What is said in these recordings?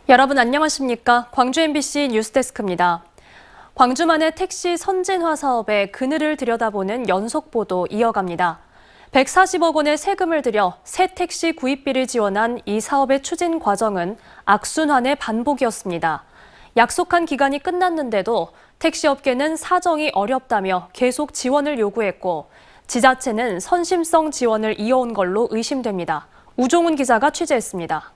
여러분 안녕하십니까? 광주 MBC 뉴스데스크입니다. 광주만의 택시 선진화 사업의 그늘을 들여다보는 연속 보도 이어갑니다. 140억 원의 세금을 들여 새 택시 구입비를 지원한 이 사업의 추진 과정은 악순환의 반복이었습니다. 약속한 기간이 끝났는데도 택시업계는 사정이 어렵다며 계속 지원을 요구했고 지자체는 선심성 지원을 이어온 걸로 의심됩니다. 우종훈 기자가 취재했습니다.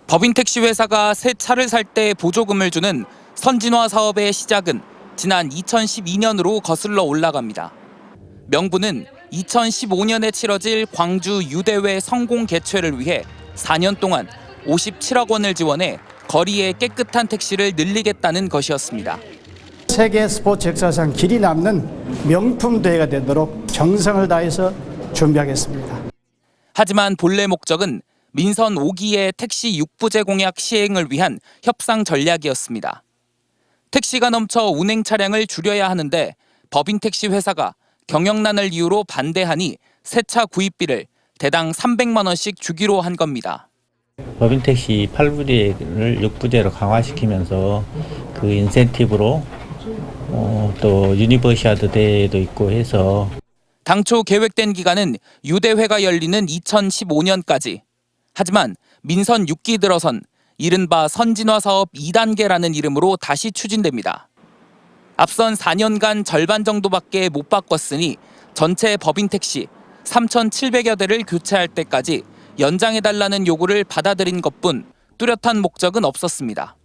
법인 택시 회사가 새 차를 살 때 보조금을 주는 선진화 사업의 시작은 지난 2012년으로 거슬러 올라갑니다. 명분은 2015년에 치러질 광주 유대회 성공 개최를 위해 4년 동안 57억 원을 지원해 거리에 깨끗한 택시를 늘리겠다는 것이었습니다. 세계 스포츠 역사상 길이 남는 명품 대회가 되도록 정성을 다해서 준비하겠습니다. 하지만 본래 목적은 민선 5기의 택시 6부제 공약 시행을 위한 협상 전략이었습니다. 택시가 넘쳐 운행 차량을 줄여야 하는데 법인 택시 회사가 경영난을 이유로 반대하니 새 차 구입비를 대당 300만 원씩 주기로 한 겁니다. 법인 택시 8부제를 6부제로 강화시키면서 그 인센티브로 또 유니버시아드 대회도 있고 해서 당초 계획된 기간은 유대회가 열리는 2015년까지. 하지만 민선 6기 들어선 이른바 선진화 사업 2단계라는 이름으로 다시 추진됩니다. 앞선 4년간 절반 정도밖에 못 바꿨으니 전체 법인 택시 3,700여 대를 교체할 때까지 연장해달라는 요구를 받아들인 것뿐 뚜렷한 목적은 없었습니다.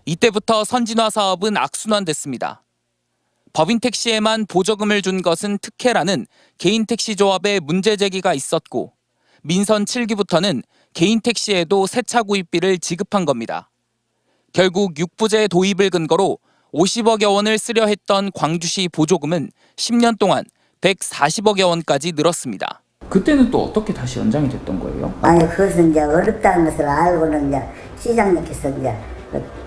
이때부터 선진화 사업은 악순환됐습니다. 법인 택시에만 보조금을 준 것은 특혜라는 개인 택시 조합의 문제 제기가 있었고 민선 7기부터는 개인 택시에도 새 차 구입비를 지급한 겁니다. 결국 6부제 도입을 근거로 50억여 원을 쓰려 했던 광주시 보조금은 10년 동안 140억여 원까지 늘었습니다. 그때는 또 어떻게 다시 연장이 됐던 거예요? 아니 그것은 이제 어렵다는 것을 알고는 이제 시장님께서 이제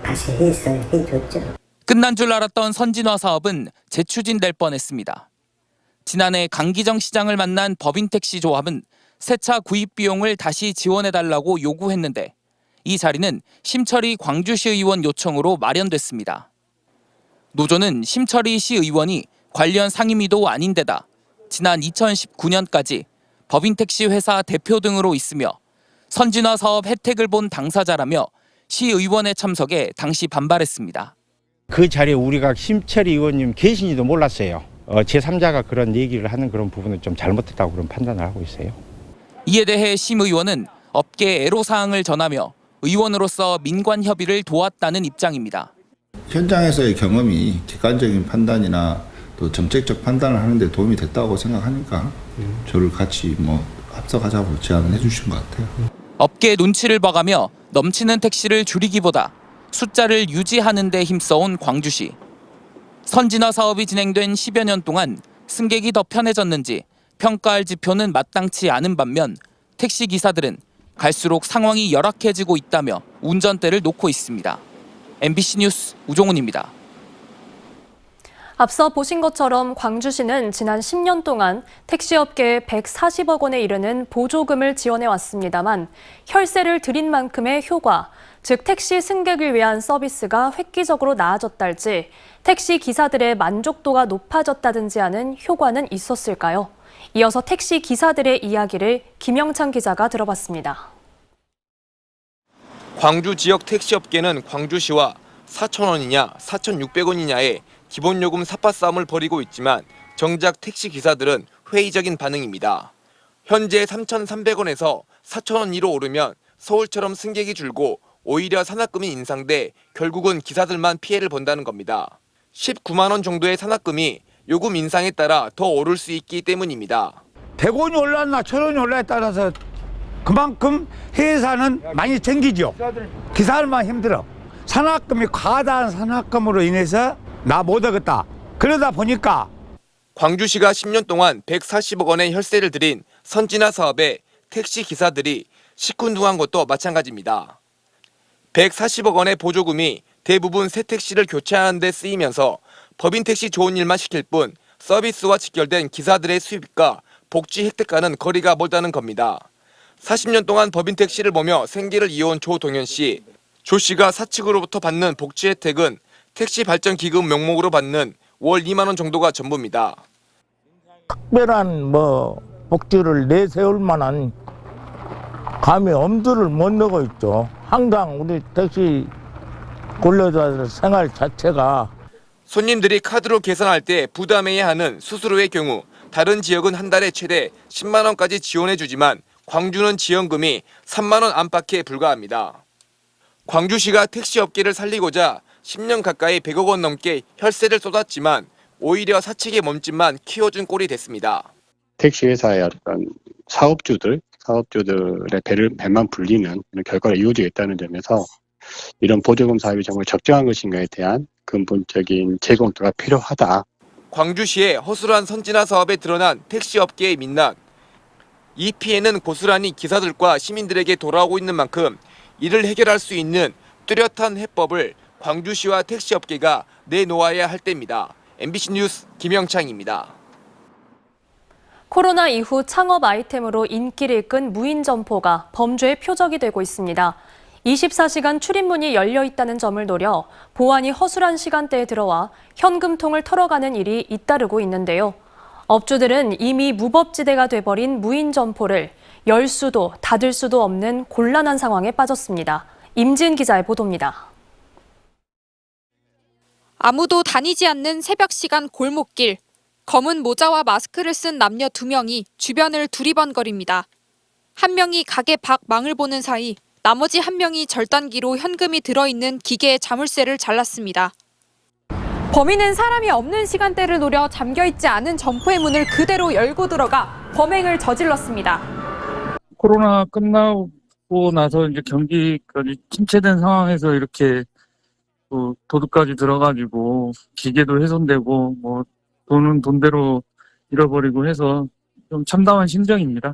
다시 해줬죠. 끝난 줄 알았던 선진화 사업은 재추진될 뻔했습니다. 지난해 강기정 시장을 만난 법인 택시 조합은 새 차 구입 비용을 다시 지원해달라고 요구했는데 이 자리는 심철희 광주시 의원 요청으로 마련됐습니다. 노조는 심철희 시 의원이 관련 상임위도 아닌 데다 지난 2019년까지 법인 택시 회사 대표 등으로 있으며 선진화 사업 혜택을 본 당사자라며 시 의원의 참석에 당시 반발했습니다. 그 자리에 우리가 심철희 의원님 계신지도 몰랐어요. 제3자가 그런 얘기를 하는 그런 부분은 좀 잘못했다고 그런 판단을 하고 있어요. 이에 대해 심 의원은 업계 애로사항을 전하며 의원으로서 민관 협의를 도왔다는 입장입니다. 현장에서의 경험이 객관적인 판단이나 또 정책적 판단을 하는 데 도움이 됐다고 생각하니까 저를 같이 합석하자고 제안을 해주신 것 같아요. 업계 눈치를 봐가며 넘치는 택시를 줄이기보다 숫자를 유지하는 데 힘써온 광주시. 선진화 사업이 진행된 10여 년 동안 승객이 더 편해졌는지 평가할 지표는 마땅치 않은 반면 택시 기사들은 갈수록 상황이 열악해지고 있다며 운전대를 놓고 있습니다. MBC 뉴스 우종훈입니다. 앞서 보신 것처럼 광주시는 지난 10년 동안 택시업계에 140억 원에 이르는 보조금을 지원해 왔습니다만 혈세를 들인 만큼의 효과, 즉 택시 승객을 위한 서비스가 획기적으로 나아졌달지 택시 기사들의 만족도가 높아졌다든지 하는 효과는 있었을까요? 이어서 택시 기사들의 이야기를 김영찬 기자가 들어봤습니다. 광주 지역 택시업계는 광주시와 4,000원이냐 4,600원이냐의 기본요금 삿바 싸움을 벌이고 있지만 정작 택시 기사들은 회의적인 반응입니다. 현재 3,300원에서 4,000원 위로 오르면 서울처럼 승객이 줄고 오히려 산악금이 인상돼 결국은 기사들만 피해를 본다는 겁니다. 19만 원 정도의 산악금이 요금 인상에 따라 더 오를 수 있기 때문입니다. 100원이 올랐나 1,000원이 올라에 따라서 그만큼 회사는 많이 챙기죠. 기사들만 힘들어. 산악금이 과다한 산악금으로 인해서 나 못 하겠다. 그러다 보니까 광주시가 10년 동안 140억 원의 혈세를 들인 선진화 사업에 택시 기사들이 시큰둥한 것도 마찬가지입니다. 140억 원의 보조금이 대부분 새 택시를 교체하는 데 쓰이면서 법인 택시 좋은 일만 시킬 뿐 서비스와 직결된 기사들의 수입과 복지 혜택과는 거리가 멀다는 겁니다. 40년 동안 법인 택시를 보며 생계를 이어온 조동현 씨. 조 씨가 사측으로부터 받는 복지 혜택은 택시 발전 기금 명목으로 받는 월 2만 원 정도가 전부입니다. 특별한 복지를 내세울 만한 감히 엄두를 못 내고 있죠. 항상 우리 택시 근로자들 생활 자체가 손님들이 카드로 계산할 때 부담해야 하는 수수료의 경우 다른 지역은 한 달에 최대 10만 원까지 지원해 주지만 광주는 지원금이 3만 원 안팎에 불과합니다. 광주시가 택시업계를 살리고자 10년 가까이 100억 원 넘게 혈세를 쏟았지만 오히려 사측의 몸집만 키워준 꼴이 됐습니다. 택시 회사의 어떤 사업주들의 배만 불리는 이런 결과가 이루어지고 있다는 점에서 이런 보조금 사업이 정말 적정한 것인가에 대한 근본적인 재검토가 필요하다. 광주시의 허술한 선진화 사업에 드러난 택시업계의 민낯. 이 피해는 고스란히 기사들과 시민들에게 돌아오고 있는 만큼 이를 해결할 수 있는 뚜렷한 해법을 광주시와 택시업계가 내놓아야 할 때입니다. MBC 뉴스 김영창입니다. 코로나 이후 창업 아이템으로 인기를 끈 무인 점포가 범죄의 표적이 되고 있습니다. 24시간 출입문이 열려 있다는 점을 노려 보안이 허술한 시간대에 들어와 현금통을 털어가는 일이 잇따르고 있는데요. 업주들은 이미 무법지대가 돼버린 무인 점포를 열 수도 닫을 수도 없는 곤란한 상황에 빠졌습니다. 임지은 기자의 보도입니다. 아무도 다니지 않는 새벽 시간 골목길. 검은 모자와 마스크를 쓴 남녀 2명이 주변을 두리번거립니다. 한 명이 가게 밖 망을 보는 사이 나머지 한 명이 절단기로 현금이 들어있는 기계의 자물쇠를 잘랐습니다. 범인은 사람이 없는 시간대를 노려 잠겨있지 않은 점포의 문을 그대로 열고 들어가 범행을 저질렀습니다. 코로나 끝나고 나서 이제 경기까지 침체된 상황에서 이렇게 도둑까지 들어가지고 기계도 훼손되고 돈은 돈대로 잃어버리고 해서 좀 참담한 심정입니다.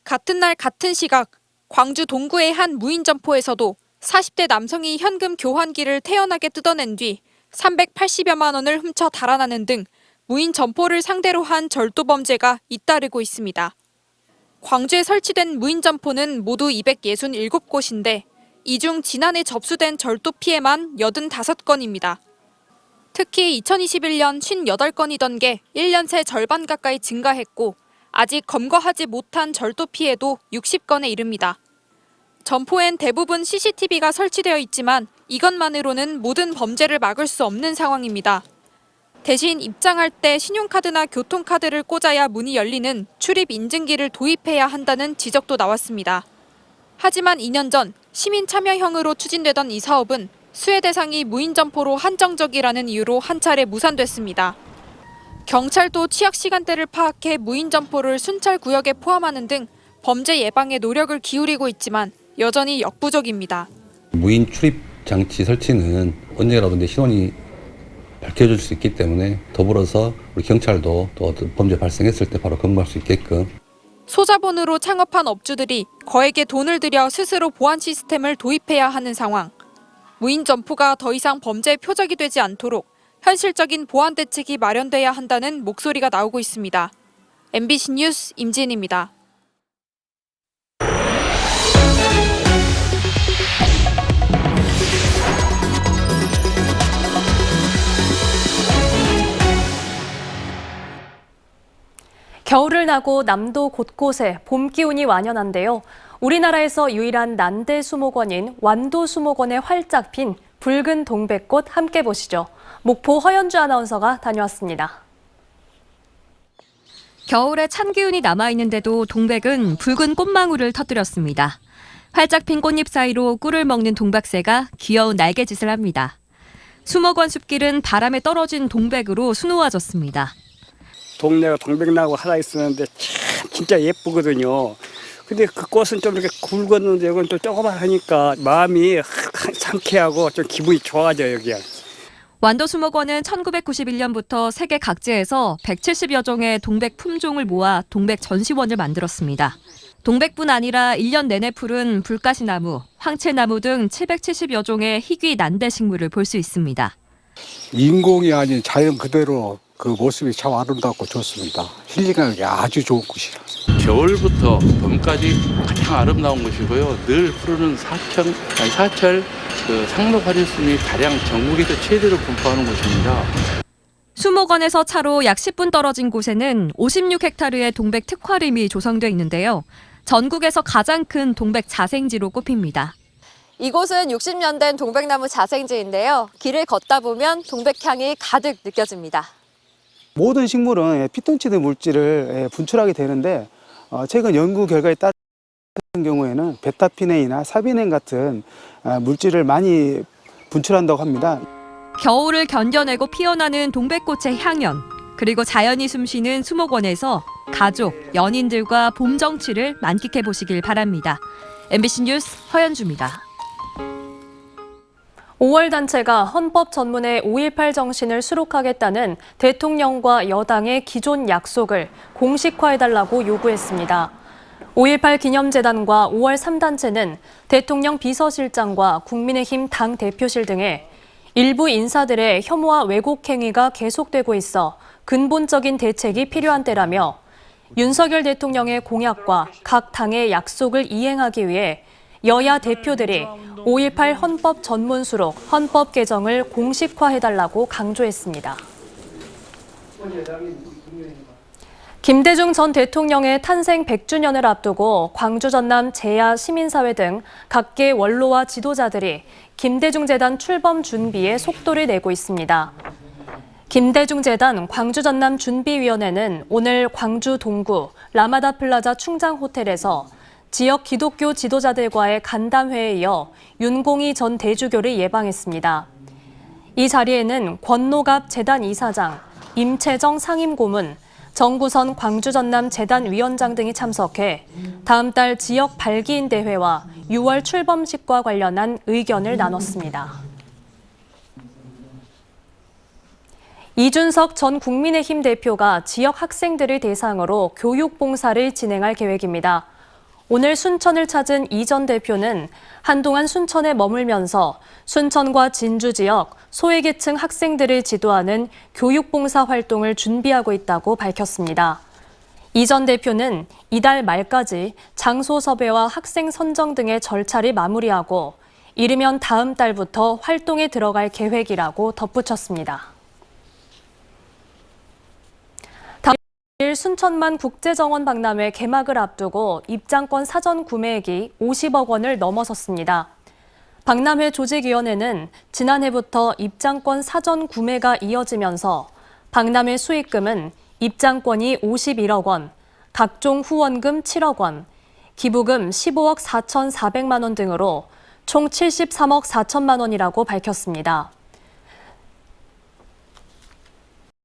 같은 날 같은 시각 광주 동구의 한 무인 점포에서도 40대 남성이 현금 교환기를 태연하게 뜯어낸 뒤 380여만 원을 훔쳐 달아나는 등 무인 점포를 상대로 한 절도 범죄가 잇따르고 있습니다. 광주에 설치된 무인 점포는 모두 267곳인데 이 중 지난해 접수된 절도 피해만 85건입니다. 특히 2021년 58건이던 게 1년 새 절반 가까이 증가했고 아직 검거하지 못한 절도 피해도 60건에 이릅니다. 점포엔 대부분 CCTV가 설치되어 있지만 이것만으로는 모든 범죄를 막을 수 없는 상황입니다. 대신 입장할 때 신용카드나 교통카드를 꽂아야 문이 열리는 출입 인증기를 도입해야 한다는 지적도 나왔습니다. 하지만 2년 전 시민 참여형으로 추진되던 이 사업은 수혜 대상이 무인 점포로 한정적이라는 이유로 한 차례 무산됐습니다. 경찰도 취약 시간대를 파악해 무인 점포를 순찰 구역에 포함하는 등 범죄 예방에 노력을 기울이고 있지만 여전히 역부족입니다. 무인 출입 장치 설치는 언제라도 내 신원이 밝혀질 수 있기 때문에 더불어서 우리 경찰도 또 어떤 범죄 발생했을 때 바로 검거할 수 있게끔 소자본으로 창업한 업주들이 거액의 돈을 들여 스스로 보안 시스템을 도입해야 하는 상황. 무인 점포가 더 이상 범죄의 표적이 되지 않도록 현실적인 보안 대책이 마련돼야 한다는 목소리가 나오고 있습니다. MBC 뉴스 임진입니다. 겨울을 나고 남도 곳곳에 봄 기운이 완연한데요. 우리나라에서 유일한 난대 수목원인 완도 수목원에 활짝 핀 붉은 동백꽃 함께 보시죠. 목포 허연주 아나운서가 다녀왔습니다. 겨울에 찬 기운이 남아있는데도 동백은 붉은 꽃망울을 터뜨렸습니다. 활짝 핀 꽃잎 사이로 꿀을 먹는 동박새가 귀여운 날개짓을 합니다. 수목원 숲길은 바람에 떨어진 동백으로 수놓아졌습니다. 동네가 동백나무 하나 있었는데 참 진짜 예쁘거든요. 근데 그 꽃은 좀 이렇게 굵었는데 이건 또 조그만하니까 마음이 상쾌하고 좀 기분이 좋아져요, 여기가. 완도 수목원은 1991년부터 세계 각지에서 170여 종의 동백 품종을 모아 동백 전시원을 만들었습니다. 동백뿐 아니라 1년 내내 푸른 불가시나무, 황채나무 등 770여 종의 희귀 난대 식물을 볼 수 있습니다. 인공이 아닌 자연 그대로 그 모습이 참 아름답고 좋습니다. 힐링하기 아주 좋은 곳이라. 겨울부터 봄까지 가장 아름다운 곳이고요. 늘 푸르는 사철 상록 화질순이 다량 전국에서 최대로 분포하는 곳입니다. 수목원에서 차로 약 10분 떨어진 곳에는 56헥타르의 동백 특화림이 조성돼 있는데요. 전국에서 가장 큰 동백 자생지로 꼽힙니다. 이곳은 60년 된 동백나무 자생지인데요. 길을 걷다 보면 동백향이 가득 느껴집니다. 모든 식물은 피톤치드 물질을 분출하게 되는데 최근 연구 결과에 따른 경우에는 베타피넨이나 사비넨 같은 물질을 많이 분출한다고 합니다. 겨울을 견뎌내고 피어나는 동백꽃의 향연, 그리고 자연이 숨쉬는 수목원에서 가족, 연인들과 봄 정취를 만끽해 보시길 바랍니다. MBC 뉴스 허연주입니다. 5월 단체가 헌법 전문의 5.18 정신을 수록하겠다는 대통령과 여당의 기존 약속을 공식화해달라고 요구했습니다. 5.18 기념재단과 5월 3단체는 대통령 비서실장과 국민의힘 당대표실 등에 일부 인사들의 혐오와 왜곡 행위가 계속되고 있어 근본적인 대책이 필요한 때라며 윤석열 대통령의 공약과 각 당의 약속을 이행하기 위해 여야 대표들이 5.18 헌법 전문 수록 헌법 개정을 공식화해달라고 강조했습니다. 김대중 전 대통령의 탄생 100주년을 앞두고 광주 전남 제야 시민사회 등 각계 원로와 지도자들이 김대중재단 출범 준비에 속도를 내고 있습니다. 김대중재단 광주 전남 준비위원회는 오늘 광주 동구 라마다 플라자 충장호텔에서 지역 기독교 지도자들과의 간담회에 이어 윤공희 전 대주교를 예방했습니다. 이 자리에는 권노갑 재단 이사장, 임채정 상임고문, 정구선 광주 전남 재단 위원장 등이 참석해 다음 달 지역 발기인 대회와 6월 출범식과 관련한 의견을 나눴습니다. 이준석 전 국민의힘 대표가 지역 학생들을 대상으로 교육봉사를 진행할 계획입니다. 오늘 순천을 찾은 이 전 대표는 한동안 순천에 머물면서 순천과 진주 지역 소외계층 학생들을 지도하는 교육봉사 활동을 준비하고 있다고 밝혔습니다. 이 전 대표는 이달 말까지 장소 섭외와 학생 선정 등의 절차를 마무리하고 이르면 다음 달부터 활동에 들어갈 계획이라고 덧붙였습니다. 다음 순천만 국제정원 박람회 개막을 앞두고 입장권 사전 구매액이 50억 원을 넘어섰습니다. 박람회 조직위원회는 지난해부터 입장권 사전 구매가 이어지면서 박람회 수익금은 입장권이 51억 원, 각종 후원금 7억 원, 기부금 15억 4,400만 원 등으로 총 73억 4천만 원이라고 밝혔습니다.